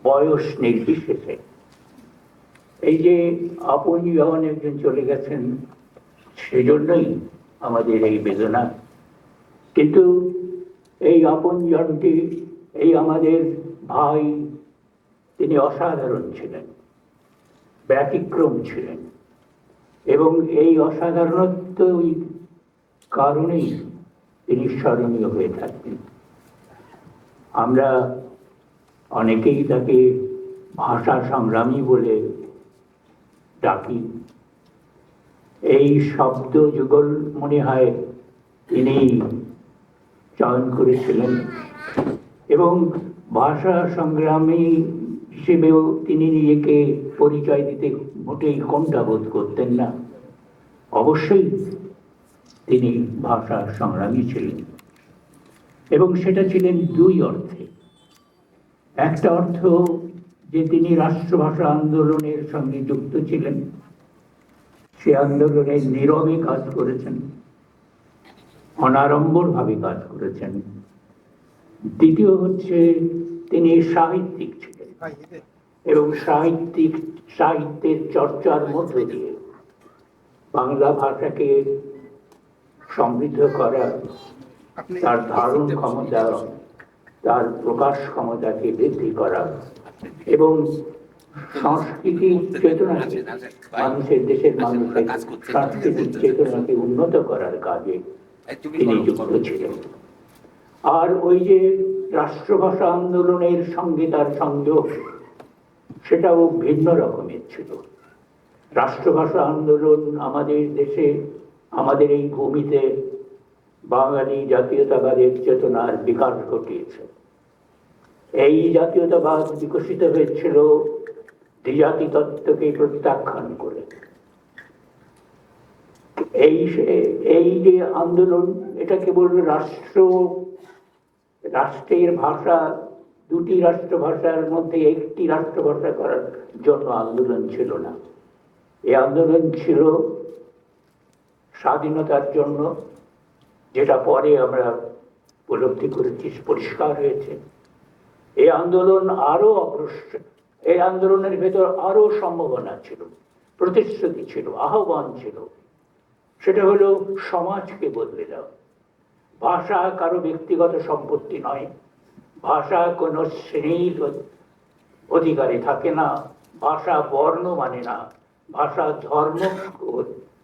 বয়স নির্বিশেষে। এই যে আপনজন একজন চলে গেছেন, সেজন্যই আমাদের এই বেদনা। কিন্তু এই আপনজনটি, এই আমাদের ভাই, তিনি অসাধারণ ছিলেন, ব্যতিক্রম ছিলেন, এবং এই অসাধারণত্বই কারণেই তিনি স্মরণীয় হয়ে থাকতেন। আমরা অনেকেই তাকে ভাষা সংগ্রামী বলে ডাকি। এই শব্দ যুগল মনে হয় তিনি চয়ন করেছিলেন, এবং ভাষা সংগ্রামী হিসেবেও তিনি নিজেকে পরিচয় দিতে মোটেই কুণ্ঠাবোধ করতেন না। অবশ্যই তিনি ভাষা সংগ্রামী ছিলেন, এবং সেটা ছিলেন দুই অর্থে। একটা অর্থ যে তিনি রাষ্ট্রভাষা আন্দোলনের সঙ্গে যুক্ত ছিলেন, সে আন্দোলনে নীরবে কাজ করেছেন, অনাড়ম্বরভাবে কাজ করেছেন। দ্বিতীয় হচ্ছে তিনি সাহিত্যিক ছিলেন, এবং সাহিত্যের চর্চার মধ্য দিয়ে বাংলা ভাষাকে সমৃদ্ধ করা, তার ধারণ ক্ষমতা, তার প্রকাশ ক্ষমতাকে বৃদ্ধি করা, এবং সাংস্কৃতিক চেতনাকে, মানুষের, দেশের মানুষের সাংস্কৃতিক চেতনাকে উন্নত করার কাজে তিনি যুক্ত ছিলেন। আর ওই যে রাষ্ট্রভাষা আন্দোলনের সঙ্গে তার সংযোগ, সেটাও ভিন্ন রকমের ছিল। রাষ্ট্রভাষা আন্দোলন আমাদের দেশে, আমাদের এই ভূমিতে বাঙালি জাতীয়তাবাদের চেতনার বিকাশ ঘটিয়েছে। এই জাতীয়তাবাদ বিকশিত হয়েছিল দ্বিজাতি তত্ত্বকে প্রত্যাখ্যান করে। এই যে আন্দোলন, এটা কেবল রাষ্ট্রের ভাষা, দুটি রাষ্ট্রভাষার মধ্যে একটি রাষ্ট্রভাষা করার জন্য আন্দোলন ছিল না। এই আন্দোলন ছিল স্বাধীনতার জন্য, যেটা পরে আমরা উপলব্ধি করেছি, পরিষ্কার হয়েছে। এই আন্দোলন আরো অগ্রসর, এই আন্দোলনের ভেতর আরো সম্ভাবনা ছিল, প্রতিশ্রুতি ছিল, আহ্বান ছিল। সেটা হলো সমাজকে বদলে দাও। ভাষা কারো ব্যক্তিগত সম্পত্তি নয়, ভাষা কোনো শ্রেণীর অধিকারে থাকে না, ভাষা বর্ণ মানে না, ভাষা ধর্ম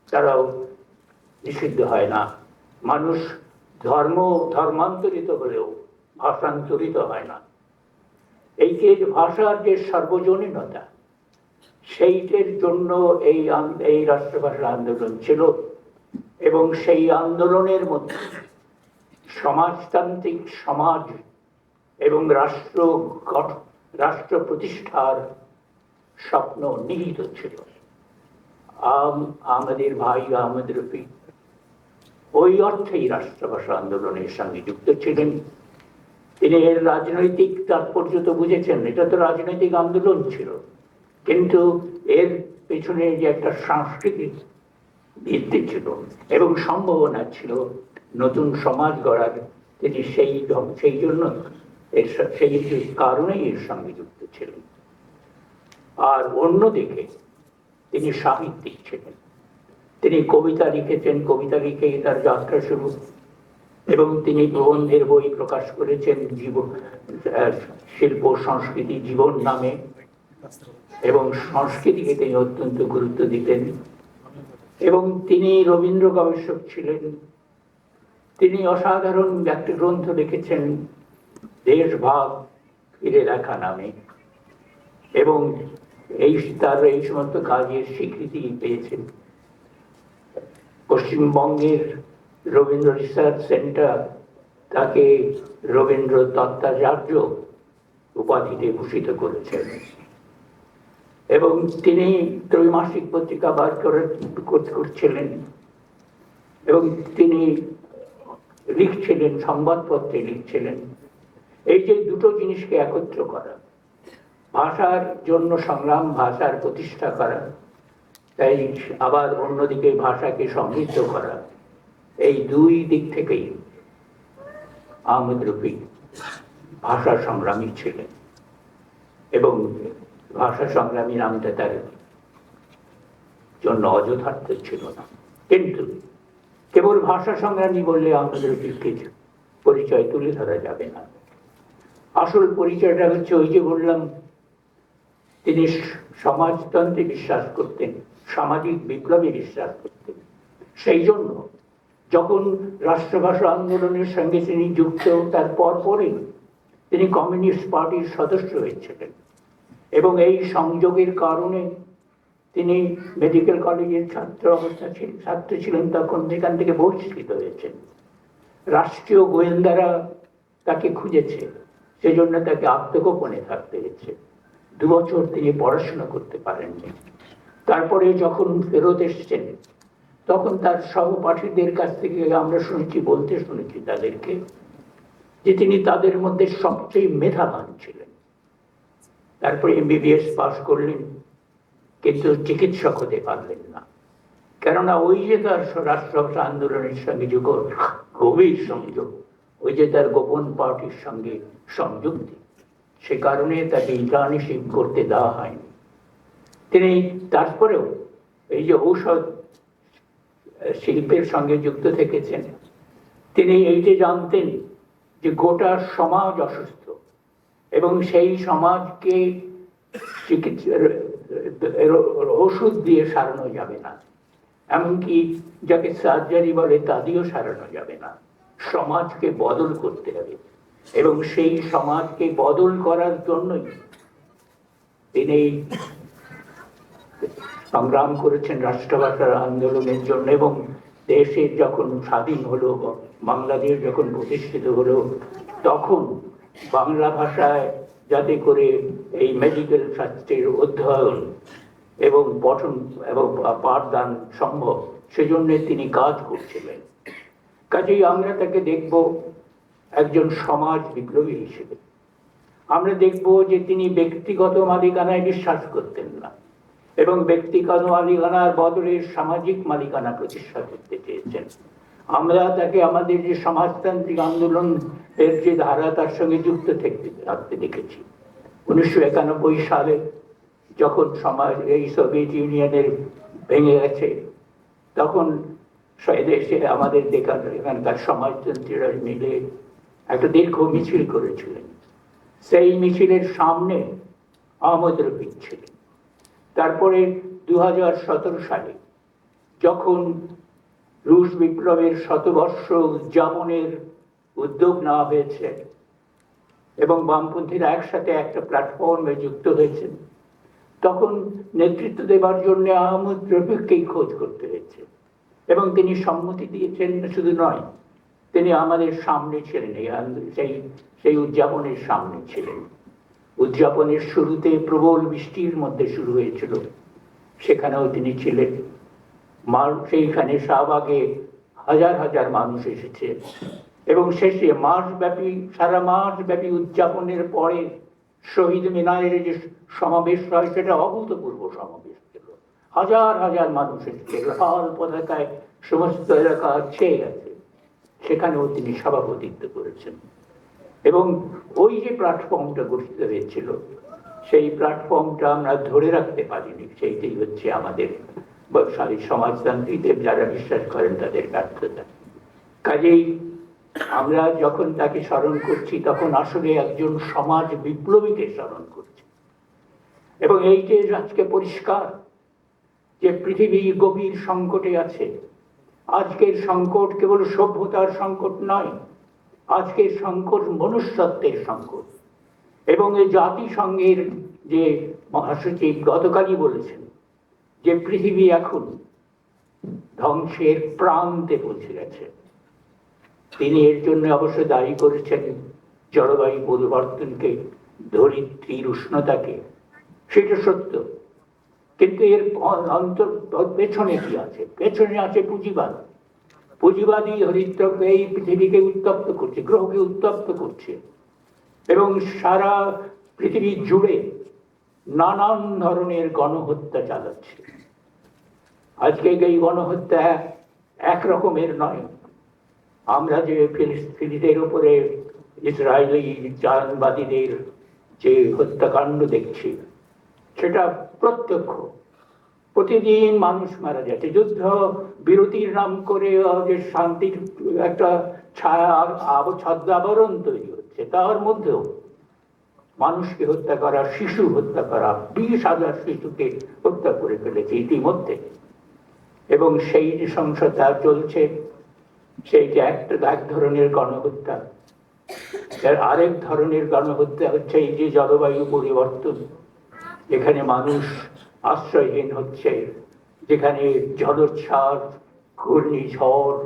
দ্বারাও নিষিদ্ধ হয় না। মানুষ ধর্মান্তরিত হলেও ভাষান্তরিত হয় না। এই যে ভাষার যে সার্বজনীনতা, সেইটার জন্য এই রাষ্ট্রভাষা আন্দোলন ছিল। এবং সেই আন্দোলনের মধ্যে সমাজতান্ত্রিক সমাজ এবং রাষ্ট্র প্রতিষ্ঠার স্বপ্ন নিহিত ছিল। আমাদের ভাই আহমেদ রফি ওই অর্থেই রাষ্ট্রভাষা আন্দোলনের সঙ্গে যুক্ত ছিলেন। তিনি এর রাজনৈতিক তাৎপর্য তো বুঝেছেন, এটা তো রাজনৈতিক আন্দোলন ছিল, কিন্তু এর পেছনে যে একটা সাংস্কৃতিক ভিত্তি ছিল এবং সম্ভাবনা ছিল নতুন সমাজ গড়ার, তিনি সেই জন্য সেই কারণেই এর সঙ্গে যুক্ত ছিলেন। আর অন্যদিকে তিনি সাহিত্যিক ছিলেন। তিনি কবিতা লিখেছেন, কবিতা লিখেই তার যাত্রা শুরু, এবং তিনি প্রবন্ধের বই প্রকাশ করেছেন শিল্প সংস্কৃতি জীবন নামে, এবং সংস্কৃতিকে তিনি অত্যন্ত গুরুত্ব দিতেন। এবং তিনি রবীন্দ্র গবেষক ছিলেন। তিনি অসাধারণ একটি গ্রন্থ লিখেছেন দেশভাগ ফিরে লেখা নামে, এবং তার এই সমস্ত কাজের স্বীকৃতি পেয়েছেন। পশ্চিমবঙ্গের রবীন্দ্র রিসার্চ সেন্টার তাকে রবীন্দ্র তত্ত্বাচার্য উপাধিতে ভূষিত করেছেন। এবং তিনি ত্রৈমাসিক পত্রিকা বার করছিলেন, এবং তিনি লিখছিলেন, সংবাদপত্রে লিখছিলেন। এই যে দুটো জিনিসকে একত্র করা, ভাষার জন্য সংগ্রাম, ভাষার প্রতিষ্ঠা করা, তাই আবার অন্যদিকে ভাষাকে সমৃদ্ধ করা, এই দুই দিক থেকেই আহমেদ রফি ভাষা সংগ্রামী ছিলেন। এবং ভাষা সংগ্রামী নামটা তার জন্য অযথার্থ ছিল না। কিন্তু কেবল ভাষা সংগ্রামী বললে আমাদের কিছু পরিচয় তুলে ধরা যাবে না। আসল পরিচয়টা হচ্ছে ওই যে বললাম, তিনি সমাজতন্ত্রে বিশ্বাস করতেন, সামাজিক বিপ্লবে বিশ্বাস করতেন। সেই জন্য যখন রাষ্ট্রভাষা আন্দোলনের সঙ্গে তিনি যুক্ত, তার পরপরই তিনি কমিউনিস্ট পার্টির সদস্য হয়েছিলেন এবং এই সংযোগের কারণে তিনি মেডিকেল কলেজের ছাত্র ছিলেন, তখন সেখান থেকে বহিষ্কৃত হয়েছেন। রাষ্ট্রীয় গোয়েন্দারা তাকে খুঁজেছে, সেজন্য তাকে আত্মগোপনে থাকতে হয়েছে। 2 বছর তিনি পড়াশোনা করতে পারেননি। তারপরে যখন ফেরত এসছেন, তখন তার সহপাঠীদের কাছ থেকে আমরা বলতে শুনেছি তাদেরকে, যে তিনি তাদের মধ্যে সবচেয়ে মেধাবান ছিলেন। তারপরে MBBS পাস করলেন, কিন্তু চিকিৎসক হতে পারলেন না। কেননা ওই যে তার রাষ্ট্রভাষা আন্দোলনের সঙ্গে গভীর সংযোগ, ওই যে তার গোপন পার্টির সঙ্গে সংযুক্তি, সে কারণে তাকে ইন্টার্নশিপ করতে দেওয়া হয়নি। তিনি তারপরেও এই যে ঔষধ শিল্পের সঙ্গে যুক্ত থেকেছেন। তিনি এই যে জানতেন যে গোটা সমাজ অসুস্থ এবং সেই সমাজকে ওষুধ দিয়ে সারানো যাবে না, এমনকি যাকে সার্জারি বলে তা দিয়েও সারানো যাবে না, সমাজকে বদল করতে হবে। এবং সেই সমাজকে বদল করার জন্যই তিনি সংগ্রাম করেছেন রাষ্ট্রভাষার আন্দোলনের জন্য। এবং দেশের যখন স্বাধীন হলো, বাংলাদেশ যখন প্রতিষ্ঠিত হলো, তখন বাংলা ভাষায় যাতে করে এই মেডিকেল শাস্ত্রের অধ্যয়ন এবং পঠন এবং পাঠদান সম্ভব, সেজন্য তিনি কাজ করছিলেন। কাজেই আমরা তাকে দেখব একজন সমাজ বিপ্লবী হিসেবে। আমরা দেখব যে তিনি ব্যক্তিগত মালিকানায় বিশ্বাস করতেন না এবং ব্যক্তিগত মালিকানার বদলে সামাজিক মালিকানা প্রতিষ্ঠা করতে চেয়েছেন। আমরা তাকে আমাদের যে সমাজতান্ত্রিক আন্দোলন এর যে ধারা, তার সঙ্গে যুক্ত থাকতে দেখেছি। 1991 সালে যখন সমাজ এই সোভিয়েত ইউনিয়নের ভেঙে গেছে, তখন দেশে আমাদের এখানকার সমাজতন্ত্রীরা মিলে একটা দীর্ঘ মিছিল করেছিলেন। সেই মিছিলের সামনে আহমদ রফি ছিলেন। তারপরে 2017 সালে যখন রুশ বিপ্লবের শতবর্ষ উদযাপনের উদ্যোগ নেওয়া হয়েছে এবং বামপন্থীরা একসাথে একটা প্ল্যাটফর্মে যুক্ত হয়েছেন, তখন নেতৃত্ব দেবার জন্য আহমদ রফিককেই খোঁজ করতে হয়েছে এবং তিনি সম্মতি দিয়েছেন। শুধু নয়, তিনি আমাদের সামনে ছিলেন, সেই উদযাপনের সামনে ছিলেন। উদযাপনের শুরুতে প্রবল বৃষ্টির মধ্যে শুরু হয়েছিল, সেখানেও তিনি ছিলেন। সেইখানে শাহবাগে হাজার হাজার মানুষ এসেছে এবং শেষে সারা মাস ব্যাপী উদযাপনের পরে শহীদ মিনারের যে সমাবেশ হয়, সেটা অভূতপূর্ব সমাবেশ ছিল। হাজার হাজার মানুষ এসেছে, লাল পতাকায় সমস্ত এলাকা ছেয়ে গেছে। সেখানেও তিনি সভাপতিত্ব করেছেন এবং ওই যে প্ল্যাটফর্মটা গঠিত হয়েছিল, সেই প্ল্যাটফর্মটা আমরা ধরে রাখতে পারিনি। সেইটাই হচ্ছে আমাদের সমাজতান্ত্রিকদের যারা বিশ্বাস করেন তাদের ব্যর্থতা। কাজেই আমরা যখন তাকে স্মরণ করছি, তখন আসলে একজন সমাজ বিপ্লবীকে স্মরণ করছি। এবং এইটা আজকে পরিষ্কার যে পৃথিবী গভীর সংকটে আছে। আজকের সংকট কেবল সভ্যতার সংকট নয়, আজকের সংকট মনুষ্যত্বের সংকট। এবং এই জাতিসংঘের যে মহাসচিব গতকালই বলেছেন যে পৃথিবী এখন ধ্বংসের প্রান্তে পৌঁছে গেছে। তিনি এর জন্য অবশ্য দায়ী করেছেন জলবায়ু পরিবর্তনকে, ধরিত্রীর উষ্ণতাকে। সেটা সত্য, কিন্তু এর পেছনে কি আছে? পেছনে আছে পুঁজিবাদ। পুঁজিবাদী ধরিত্রকে, এই পৃথিবীকে উত্তপ্ত করছে, গ্রহকে উত্তপ্ত করছে এবং সারা পৃথিবী জুড়ে নানান ধরনের গণহত্যা চালাচ্ছে। আজকে এই গণহত্যা একরকমের নয়। আমরা যে ফিলিস্তিনিদের উপরে ইসরায়েলি জানবাদীদের যে হত্যাকাণ্ড দেখছি সেটা প্রত্যক্ষ। প্রতিদিন মানুষ মারা যাচ্ছে, যুদ্ধ বিরতির নাম করে যে শান্তির একটা ছায়া ছদ্ম আবরণ তৈরি হচ্ছে, তার মধ্যেও মানুষকে হত্যা করা, শিশু হত্যা করা, 20,000 শিশুকে হত্যা করে ফেলেছে ইতিমধ্যে। এবং সেই যে সংসদটা চলছে, সেইটা এক ধরনের গণহত্যা। আরেক ধরনের গণহত্যা হচ্ছে এই যে জলবায়ু পরিবর্তন, যেখানে মানুষ আশ্রয়হীন হচ্ছে, যেখানে জলোচ্ছ্বাস, ঘূর্ণিঝড়,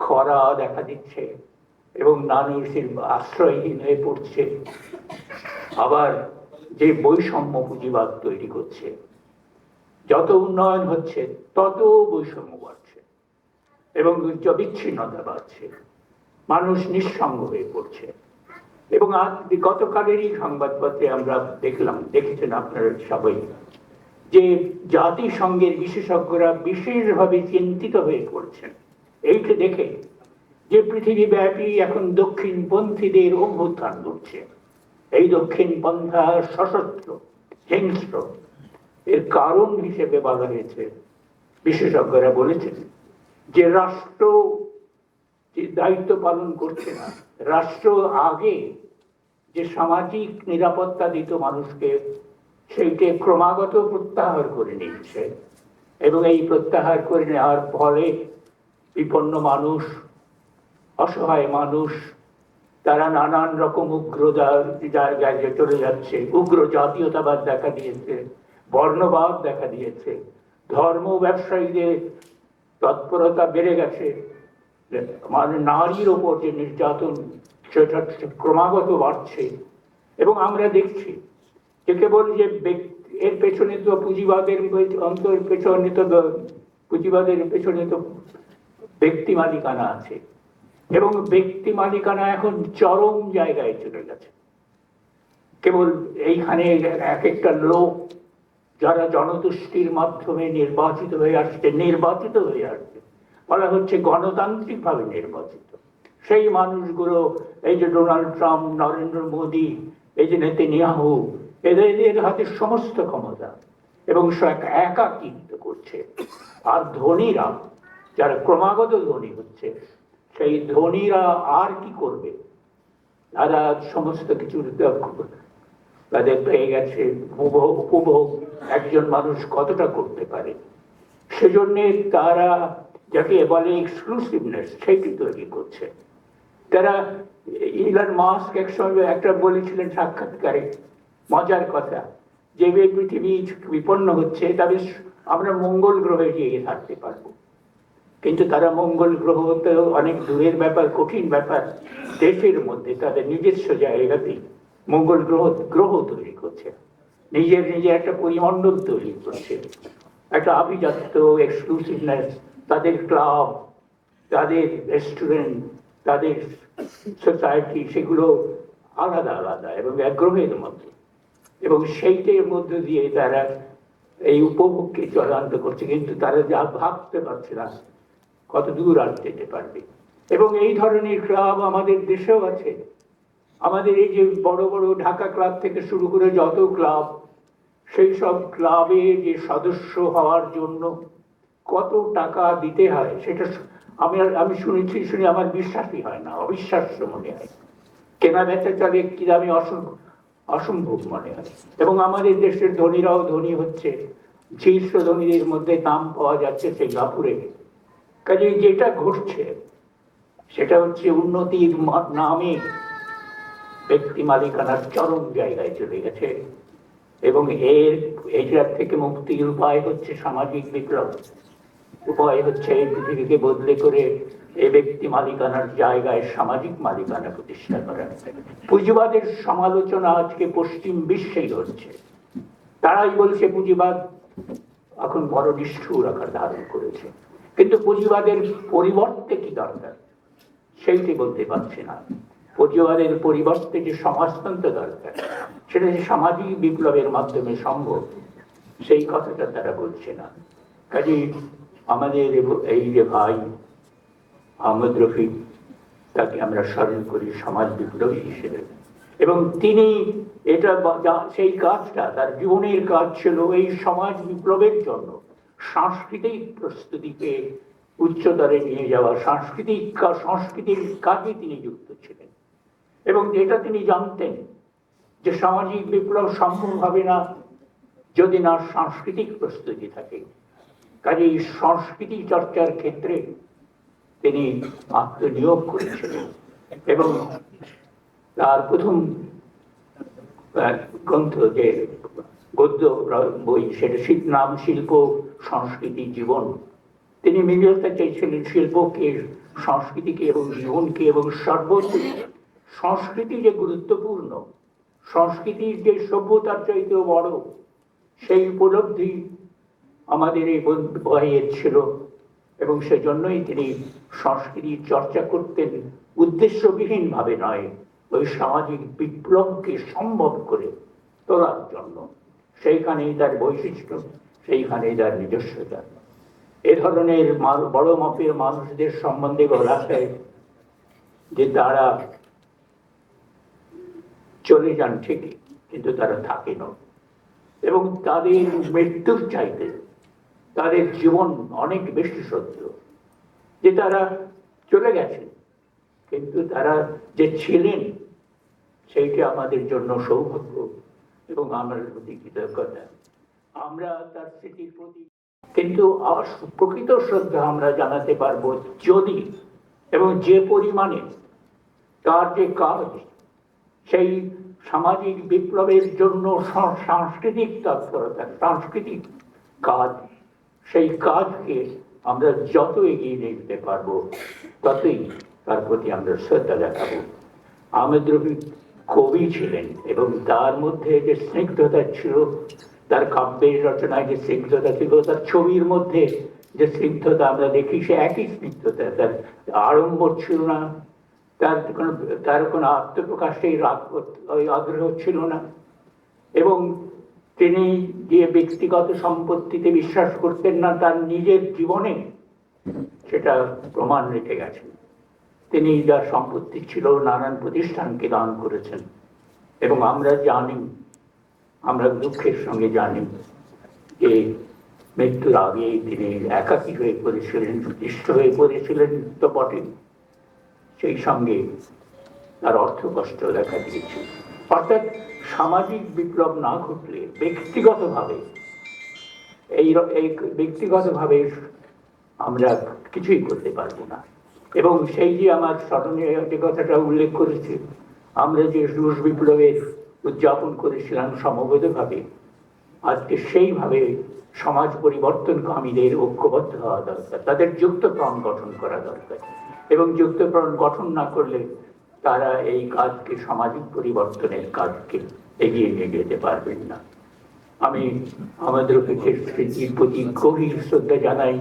খরা দেখা দিচ্ছে এবং মানুষ আশ্রয়হীন হয়ে পড়ছে। আবার যে বৈষম্য পুঁজিবাদ তৈরি করছে, যত উন্নয়ন হচ্ছে তত বৈষম্য বাড়ছে এবং বিচ্ছিন্নতা বাড়ছে, মানুষ নিঃসঙ্গ হয়ে পড়ছে। এবং আজ গতকালেরই সংবাদপত্রে আমরা দেখেছেন আপনারা সবাই, যে জাতিসংঘের বিশেষজ্ঞরা বিশেষভাবে চিন্তিত হয়ে পড়ছেন এইটা দেখে যে পৃথিবীব্যাপী এখন দক্ষিণপন্থীদের অভ্যুত্থান ঘটছে। এই দক্ষিণপন্থা সশস্ত্র, হিংস্র। এর কারণ হিসেবে বলা হয়েছে, বিশেষজ্ঞরা বলেছেন যে রাষ্ট্র যে দায়িত্ব পালন করছে না, রাষ্ট্র আগে যে সামাজিক নিরাপত্তা দিত মানুষকে, সেইটা ক্রমাগত প্রত্যাহার করে নিচ্ছে। এবং এই প্রত্যাহার করে নেওয়ার ফলে বিপন্ন মানুষ, অসহায় মানুষ, তারা নানান রকম উগ্র জায়গায় চলে যাচ্ছে। উগ্র জাতীয়তাবাদ দেখা দিয়েছে, বর্ণবাদ দেখা দিয়েছে, ধর্ম ব্যবসায়ীদের তৎপরতা বেড়ে গেছে, মানে নারীর ওপর যে নির্যাতন সেটা ক্রমাগত বাড়ছে। এবং আমরা দেখছি যে কেবল যে এর পেছনে তো পুঁজিবাদের পেছনে তো ব্যক্তি মালিকানা আছে, এবং ব্যক্তি মালিকানা এখন চরম জায়গায় চলে গেছে। কেবল এইখানে এক একটা লোক যারা জনতুষ্টির মাধ্যমে নির্বাচিত হয়ে আসছে, বলা হচ্ছে গণতান্ত্রিক ভাবে নির্বাচিত, সেই মানুষগুলো, এই যে ডোনাল্ড ট্রাম্প, নরেন্দ্র মোদী, এই যে নেতানিয়াহু, এদের হাতে সমস্ত ক্ষমতা এবং একাকিত্ব করছে। আর ধনীরা, যারা ক্রমাগত ধনী হচ্ছে, সেই ধনীরা আর কি করবে? তারা সমস্ত কিছু তাদের পেয়ে গেছে, উপভোগ একজন মানুষ কতটা করতে পারে, সেজন্য তারা যাকে বলে এক্সক্লুসিভনেস, সেটি তৈরি করছে। তারা ইলন মাস্ক একসময় একটা বলেছিলেন সাক্ষাৎকারে, মজার কথা, যে পৃথিবী বিপন্ন হচ্ছে, তবে আমরা মঙ্গল গ্রহে গিয়ে থাকতে পারবো। কিন্তু তারা মঙ্গল গ্রহ হতেও অনেক দূরের ব্যাপার, কঠিন ব্যাপার। দেশের মধ্যে তাদের নিজস্ব জায়গাতেই মঙ্গল গ্রহ তৈরি করছে, নিজের একটা পরিমণ্ডল তৈরি করছে, একটা আভিজাত্য, এক্সক্লুসিভনেস, তাদের ক্লাব, তাদের রেস্টুরেন্ট, তাদের সোসাইটি, সেগুলো আলাদা আলাদা এবং এক গ্রহের মধ্যে। এবং সেইটার মধ্যে দিয়ে তারা এই উপভোগকে চূড়ান্ত করছে, কিন্তু তারা যা ভাবতে পারছে না কত দূর আর যেতে পারবে। এবং এই ধরনের ক্লাব আমাদের দেশেও আছে। আমাদের এই যে বড় বড় ঢাকা ক্লাব থেকে শুরু করে যত ক্লাব, সেই সব ক্লাবে যে সদস্য হওয়ার জন্য কত টাকা দিতে হয়, সেটা আমি শুনে আমার বিশ্বাসই হয় না, অবিশ্বাস্য মনে হয়। কেনা বেচা চলে একটি দামে অসম্ভব মনে হয়। এবং আমাদের দেশের ধনীরাও ধনী হচ্ছে, শীর্ষ ধনীদের মধ্যে নাম পাওয়া যাচ্ছে সিঙ্গাপুরে। কাজে যেটা ঘটছে সেটা হচ্ছে উন্নতির নামে ব্যক্তি মালিকানার চরম জায়গায় চলে গেছে। এবং এইটার থেকে মুক্তির উপায় হচ্ছে সামাজিক বিপ্লব। উপায় হচ্ছে এই পৃথিবীকে বদলে করে এই ব্যক্তি মালিকানার জায়গায় সামাজিক মালিকানা প্রতিষ্ঠা করা। পুঁজিবাদের সমালোচনা আজকে পশ্চিম বিশ্বেই হচ্ছে। তারাই বলছে পুঁজিবাদ এখন বড় নিষ্ঠুর আকার ধারণ করেছে, কিন্তু পুঁজিবাদের পরিবর্তে কি দরকার সেইটি বলতে পারছে না। পুঁজিবাদের পরিবর্তে যে সমাজতন্ত্র দরকার, সেটা যে সামাজিক বিপ্লবের মাধ্যমে সম্ভব, সেই কথাটা তারা বলছে না। কাজেই আমাদের এই যে ভাই আহমদ রফিক, তাকে আমরা স্মরণ করি সমাজ বিপ্লবী হিসেবে। এবং তিনি সেই কাজটা তার জীবনের কাজ ছিল এই সমাজ বিপ্লবের জন্য সাংস্কৃতিক প্রস্তুতিকে উচ্চতরে নিয়ে যাওয়া, সংস্কৃতির কাজে তিনি যুক্ত ছিলেন। এবং যেটা তিনি জানতেন যে সামাজিক বিপ্লব সম্ভব হবে না যদি না সাংস্কৃতিক প্রস্তুতি থাকে। কাজে এই সংস্কৃতি চর্চার ক্ষেত্রে তিনি আত্মনিয়োগ করেছিলেন এবং তার প্রথম গ্রন্থ যে গদ্য বই, সেটা নাম শিল্প সংস্কৃতি জীবন। তিনি মিলাতে চাইছিলেন শিল্পকে, সংস্কৃতিকে এবং জীবনকে, এবং সর্বোচ্চ সংস্কৃতি যে গুরুত্বপূর্ণ, সংস্কৃতির যে সভ্যতার চাইতেও বড়, সেই উপলব্ধি আমাদের এই ভাইয়ের ছিল। এবং সেজন্যই তিনি সংস্কৃতির চর্চা করতেন উদ্দেশ্যবিহীন ভাবে নয়, ওই সামাজিক বিপ্লবকে সম্ভব করে তোলার জন্য। সেইখানেই তার বৈশিষ্ট্য, সেইখানেই তার নিজস্বতা। এ ধরনের বড় মাপের মানুষদের সম্বন্ধে বলা হয় যে তারা চলে যান ঠিকই, কিন্তু তারা থাকে না। এবং তাদের মৃত্যুর চাইতে তাদের জীবন অনেক বেশি সত্য, যে তারা চলে গেছেন কিন্তু তারা যে ছিলেন সেইটা আমাদের জন্য সৌভাগ্য এবং আমার প্রতি কৃতজ্ঞতা। আমরা তার স্মৃতির প্রতি কিন্তু প্রকৃত শ্রদ্ধা আমরা জানাতে পারবো যদি এবং যে পরিমাণে তার যে কাজ, সেই সামাজিক বিপ্লবের জন্য সাংস্কৃতিক তৎপরতা, সাংস্কৃতিক কাজ, সেই কাজকে আমরা যত এগিয়ে নিয়ে যেতে পারবো ততই তার প্রতি আমরা শ্রদ্ধা দেখাবো। আহমেদ রফি কবি ছিলেন এবং তার মধ্যে যে স্নিগ্ধতা ছিল, তার কাব্যের রচনায় যে স্নিগ্ধতা ছিল, তার ছবির মধ্যে যে স্নিগ্ধতা আমরা দেখি, সে একই স্নিগ্ধতা। তার আড়ম্বর ছিল না, তার কোনো আত্মপ্রকাশের আগ্রহ ছিল না। এবং তিনি যে ব্যক্তিগত সম্পত্তিতে বিশ্বাস করতেন না, তার নিজের জীবনে সেটা প্রমাণ রেখে গেছেন। তিনি যার সম্পত্তি ছিল নানান প্রতিষ্ঠানকে দান করেছেন। এবং আমরা জানি, আমরা দুঃখের সঙ্গে জানি যে মৃত্যুর আগে তিনি একাকী হয়ে পড়েছিলেন, প্রতিষ্ঠ হয়ে পড়েছিলেন তো বটে, সেই সঙ্গে তার অর্থ কষ্ট দেখা দিয়েছিল। অর্থাৎ সামাজিক বিপ্লব না ঘটলে ব্যক্তিগতভাবে ব্যক্তিগতভাবে আমরা কিছুই করতে পারবো না। এবং সেই যে আমার স্মরণে যে কথাটা উল্লেখ করেছে, আমরা যে রুশ বিপ্লবের উদযাপন করেছিলাম সমবেতভাবে, আজকে সেইভাবে সমাজ পরিবর্তনকামীদের ঐক্যবদ্ধ হওয়া দরকার, তাদের যুক্তপ্রাণ গঠন করা দরকার। এবং যুক্তপ্রাণ গঠন না করলে তারা এই কাজকে, সামাজিক পরিবর্তনের কাজকে এগিয়ে নিয়ে যেতে পারবেন না। আমি আমাদের স্মৃতির প্রতি গভীর শ্রদ্ধা জানাই,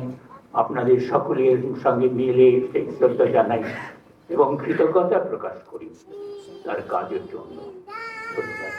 আপনাদের সকলের সঙ্গে মিলে সেই শ্রদ্ধা জানাই এবং কৃতজ্ঞতা প্রকাশ করি তার কাজের জন্য। ধন্যবাদ।